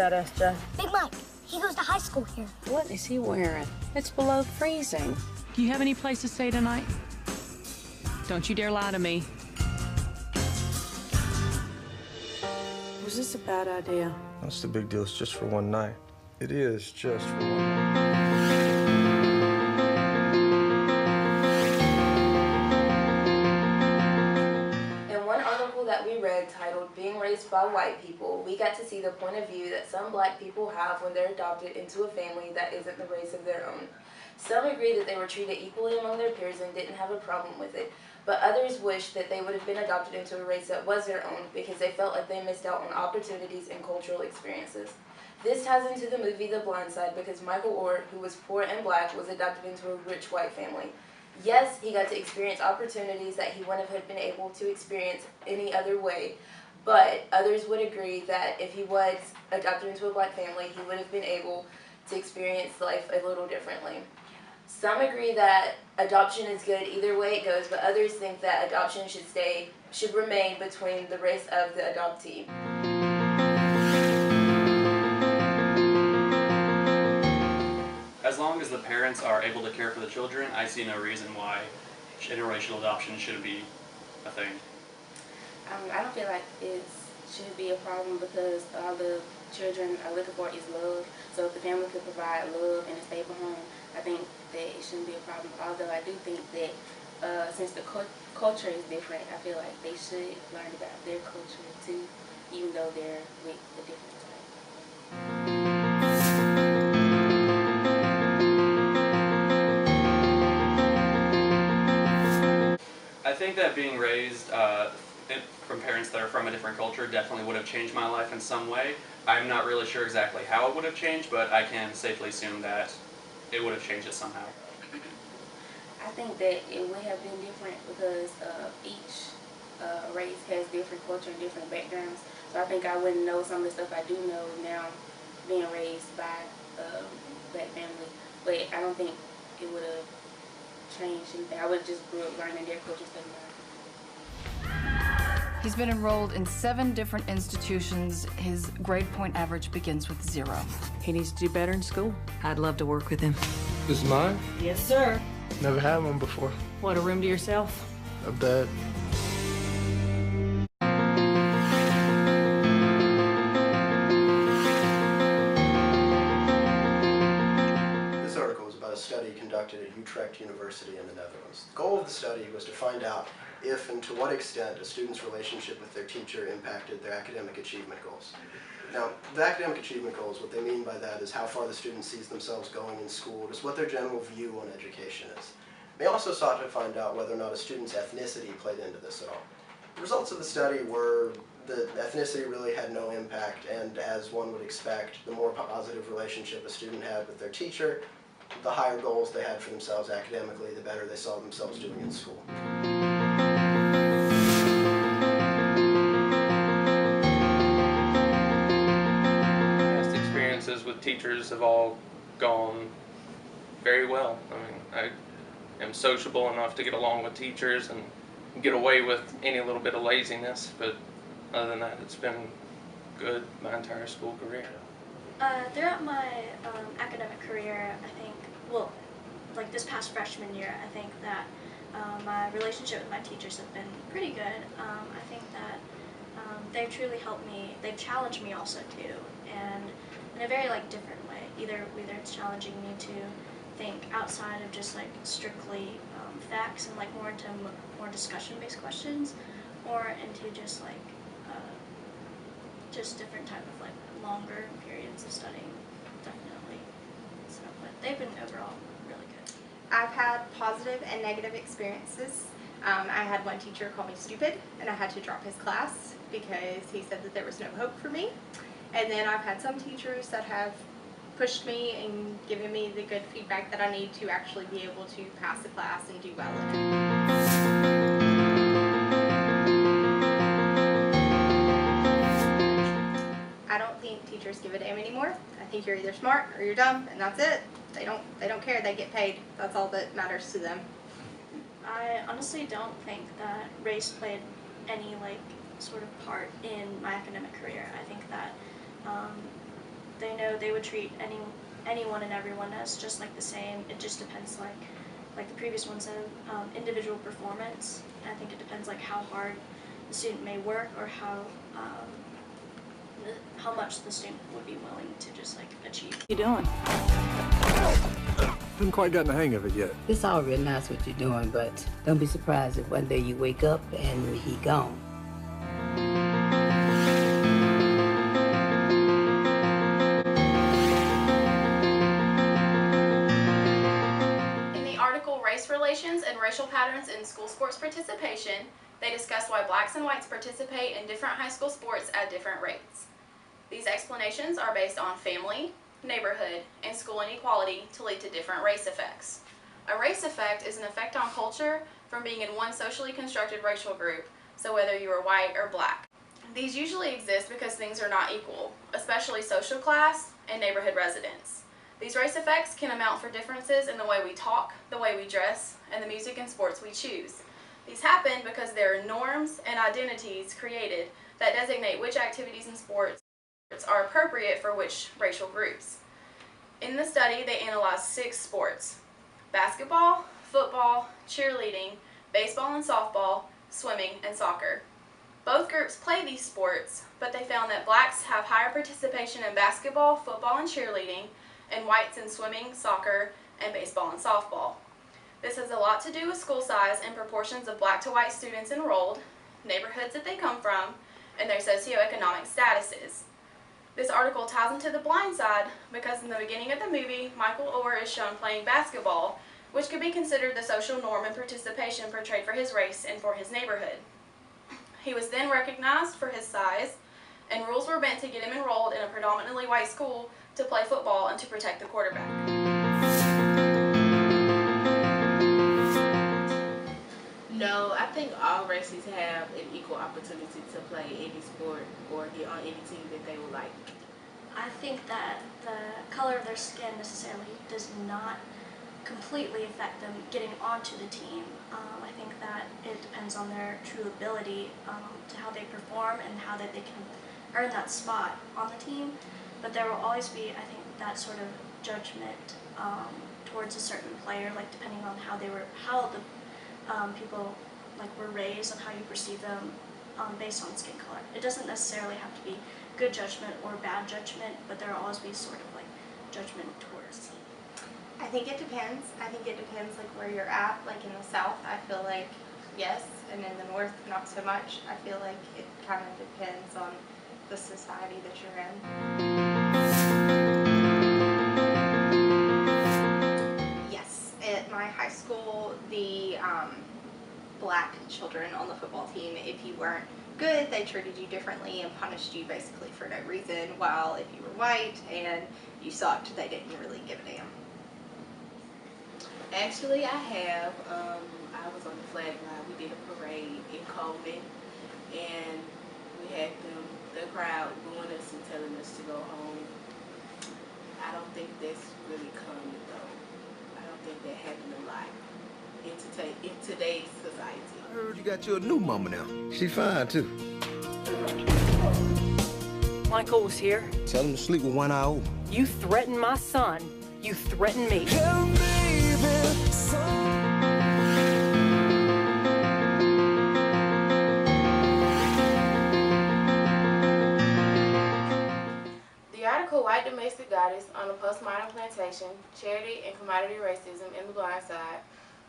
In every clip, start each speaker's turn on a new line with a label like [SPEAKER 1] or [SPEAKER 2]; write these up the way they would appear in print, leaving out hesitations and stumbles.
[SPEAKER 1] badass, Jeff?
[SPEAKER 2] Big Mike. He goes to high school here.
[SPEAKER 3] What is he wearing? It's below freezing.
[SPEAKER 4] Do you have any place to stay tonight? Don't you dare lie to me.
[SPEAKER 3] Was this a bad idea?
[SPEAKER 5] What's the big deal? It's just for one night. It is just for one night.
[SPEAKER 6] In one article that we read titled "Being Raised by White People," we got to see the point of view that some black people have when they're adopted into a family that isn't the race of their own. Some agree that they were treated equally among their peers and didn't have a problem with it, but others wish that they would have been adopted into a race that was their own because they felt like they missed out on opportunities and cultural experiences. This ties into the movie The Blind Side because Michael Oher, who was poor and black, was adopted into a rich white family. Yes, he got to experience opportunities that he wouldn't have been able to experience any other way, but others would agree that if he was adopted into a black family, he would have been able to experience life a little differently. Some agree that adoption is good either way it goes, but others think that adoption should remain between the race of the adoptee.
[SPEAKER 7] As long as the parents are able to care for the children, I see no reason why interracial adoption shouldn't be a thing.
[SPEAKER 8] I don't feel like it should be a problem because all the children are looking for is love. So if the family could provide love and a stable home, I think that it shouldn't be a problem. Although I do think that since the culture is different, I feel like they should learn about their culture too, even though they're with a different type.
[SPEAKER 7] I think that being raised from parents that are from a different culture definitely would have changed my life in some way. I'm not really sure exactly how it would have changed, but I can safely assume that it would have changed it somehow.
[SPEAKER 8] I think that it would have been different because each race has different culture and different backgrounds. So I think I wouldn't know some of the stuff I do know now being raised by a black family. But I don't think it would have changed anything. I would have just grew up learning their culture stuff.
[SPEAKER 9] He's been enrolled in 7 different institutions. His grade point average begins with 0.
[SPEAKER 3] He needs to do better in school.
[SPEAKER 10] I'd love to work with him.
[SPEAKER 5] This is mine?
[SPEAKER 1] Yes, sir.
[SPEAKER 5] Never had one before.
[SPEAKER 3] What, a room to yourself?
[SPEAKER 5] A bed.
[SPEAKER 11] This article is about a study conducted at Utrecht University in the Netherlands. The goal of the study was to find out if and to what extent a student's relationship with their teacher impacted their academic achievement goals. Now, the academic achievement goals, what they mean by that is how far the student sees themselves going in school, just what their general view on education is. They also sought to find out whether or not a student's ethnicity played into this at all. The results of the study were that ethnicity really had no impact, and as one would expect, the more positive relationship a student had with their teacher, the higher goals they had for themselves academically, the better they saw themselves doing in school.
[SPEAKER 7] Past experiences with teachers have all gone very well. I mean, I am sociable enough to get along with teachers and get away with any little bit of laziness, but other than that, it's been good my entire school career.
[SPEAKER 12] Throughout my academic career, I think, well, like this past freshman year, I think that my relationship with my teachers have been pretty good. I think that they've truly helped me. They've challenged me also too, and in a very like different way. Either it's challenging me to think outside of just like strictly facts and like more into more discussion-based questions, or into just like just different type of like longer periods of studying, definitely. So, but they've been overall really good.
[SPEAKER 13] I've had positive and negative experiences. I had one teacher call me stupid, and I had to drop his class because he said that there was no hope for me. And then I've had some teachers that have pushed me and given me the good feedback that I need to actually be able to pass the class and do well in it. I don't think teachers give a damn anymore. I think you're either smart or you're dumb, and that's it. They don't care. They get paid. That's all that matters to them.
[SPEAKER 12] I honestly don't think that race played any like sort of part in my academic career. I think that they know they would treat anyone and everyone as just like the same. It just depends, like the previous one said, individual performance. I think it depends like how hard the student may work or how much the student would be willing to just like achieve.
[SPEAKER 3] What you doing?
[SPEAKER 1] Haven't quite gotten the hang of it yet.
[SPEAKER 10] It's all real nice what you're doing, but don't be surprised if one day you wake up and he gone.
[SPEAKER 14] In the article Race Relations and Racial Patterns in School Sports Participation, they discuss why blacks and whites participate in different high school sports at different rates. These explanations are based on family, neighborhood, and school inequality to lead to different race effects. A race effect is an effect on culture from being in one socially constructed racial group, so whether you are white or black. These usually exist because things are not equal, especially social class and neighborhood residents. These race effects can amount for differences in the way we talk, the way we dress, and the music and sports we choose. These happen because there are norms and identities created that designate which activities and sports are appropriate for which racial groups. In the study, they analyzed 6 sports: basketball, football, cheerleading, baseball and softball, swimming, and soccer. Both groups play these sports, but they found that blacks have higher participation in basketball, football, and cheerleading, and whites in swimming, soccer, and baseball and softball. This has a lot to do with school size and proportions of black to white students enrolled, neighborhoods that they come from, and their socioeconomic statuses. This article ties into The Blind Side because in the beginning of the movie, Michael Oher is shown playing basketball, which could be considered the social norm and participation portrayed for his race and for his neighborhood. He was then recognized for his size, and rules were meant to get him enrolled in a predominantly white school to play football and to protect the quarterback.
[SPEAKER 8] No, I think all races have an equal opportunity to play any sport or get on any team that they would like.
[SPEAKER 12] I think that the color of their skin necessarily does not completely affect them getting onto the team. I think that it depends on their true ability to how they perform and how that they can earn that spot on the team. But there will always be, I think, that sort of judgment towards a certain player, like depending on how the people were raised and how you perceive them based on skin color. It doesn't necessarily have to be good judgment or bad judgment, but there will always be sort of like judgment towards.
[SPEAKER 13] I think it depends. I think it depends like where you're at. Like in the South, I feel like yes, and in the North, not so much. I feel like it kind of depends on the society that you're in. Yes, at my high school, the black children on the football team, if you weren't good, they treated you differently and punished you basically for no reason, while if you were white and you sucked, they didn't really give a damn.
[SPEAKER 8] Actually, I have. I was on the flag line. We did a parade in Coleman, and we had the crowd booing us and telling us to go home. I don't think that's really common, though. I don't think that happened a lot in today's society.
[SPEAKER 15] I heard you got your new mama now. She fine, too.
[SPEAKER 3] Michael was here.
[SPEAKER 15] Tell him to sleep with one eye open.
[SPEAKER 3] You threatened my son. You threatened me.
[SPEAKER 6] The article White Domestic Goddess on the Postmodern Plantation, Charity and Commodity Racism in The Blind Side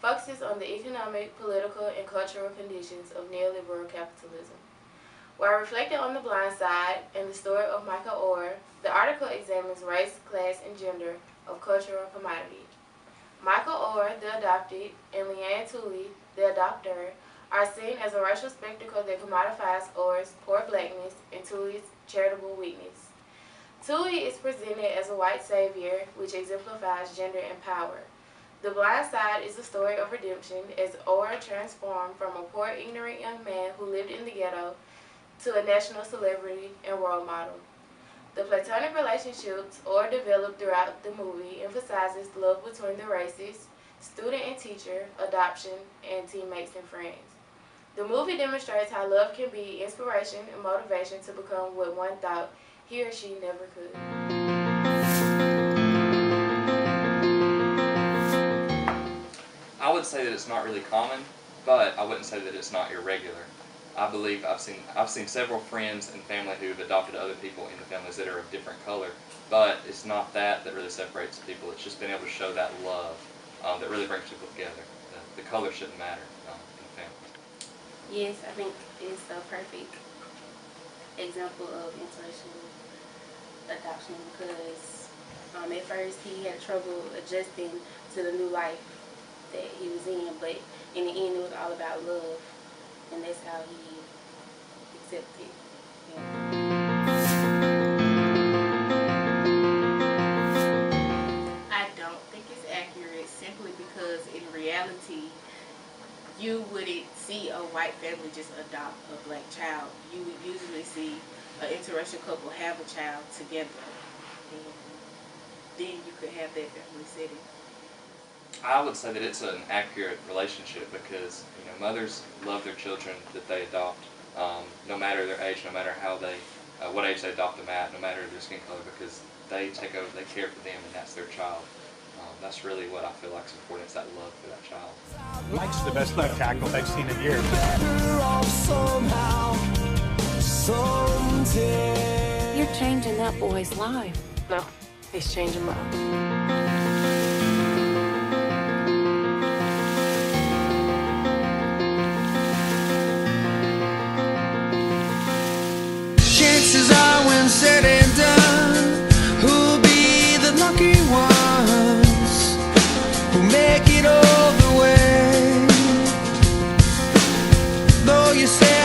[SPEAKER 6] focuses on the economic, political, and cultural conditions of neoliberal capitalism. While reflecting on The Blind Side and the story of Michael Oher, the article examines race, class, and gender of cultural commodity. Michael Oher, the adopted, and Leanne Tooley, the adopter, are seen as a racial spectacle that commodifies Oher's poor blackness and Tooley's charitable weakness. Tooley is presented as a white savior, which exemplifies gender and power. The Blind Side is a story of redemption as Oher transformed from a poor, ignorant young man who lived in the ghetto to a national celebrity and role model. The platonic relationships Oher developed throughout the movie emphasizes love between the races, student and teacher, adoption, and teammates and friends. The movie demonstrates how love can be inspiration and motivation to become what one thought he or she never could.
[SPEAKER 1] say that it's not really common, but I wouldn't say that it's not irregular. I believe I've seen several friends and family who've adopted other people in the families that are of different color, but it's not that really separates people. It's just being able to show that love that really brings people together. The color shouldn't matter in the family.
[SPEAKER 8] Yes, I think it's a perfect example of interracial adoption because at first he had trouble adjusting to the new life that he was in, but in the end it was all about love, and that's how he accepted it.
[SPEAKER 16] I don't think it's accurate simply because in reality you wouldn't see a white family just adopt a black child. You would usually see an interracial couple have a child together, and then you could have that family setting.
[SPEAKER 1] I would say that it's an accurate relationship because mothers love their children that they adopt, no matter their age, no matter how they, what age they adopt them at, no matter their skin color, because they take over, they care for them, and that's their child. That's really what I feel like is important, is that love for that child.
[SPEAKER 17] Mike's the best left tackle they've seen in years.
[SPEAKER 18] You're changing that boy's life.
[SPEAKER 3] No, he's changing mine.
[SPEAKER 19] Chances are when said and done, who'll be the lucky ones who make it all the way? Though you say